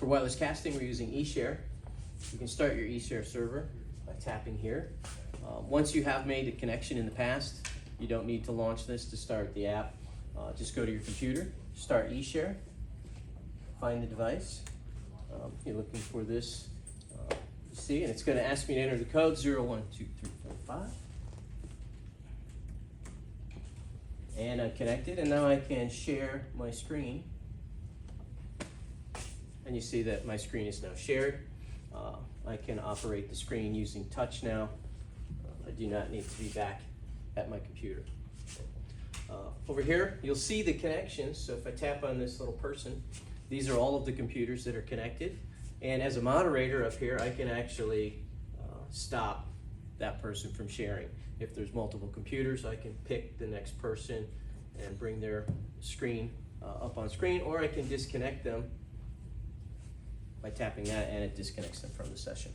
For wireless casting, we're using EShare. You can start your EShare server by tapping here. Once you have made a connection in the past, you don't need to launch this to start the app. Just go to your computer, start EShare, find the device. You're looking for this, you see, and it's going to ask me to enter the code 012345. And I'm connected, and now I can share my screen. And you see that my screen is now shared. I can operate the screen using touch now. I do not need to be back at my computer. Over here, you'll see the connections. So if I tap on this little person, these are all of the computers that are connected. And as a moderator up here, I can actually stop that person from sharing. If there's multiple computers, I can pick the next person and bring their screen up on screen, or I can disconnect them by tapping that, and it disconnects them from the session.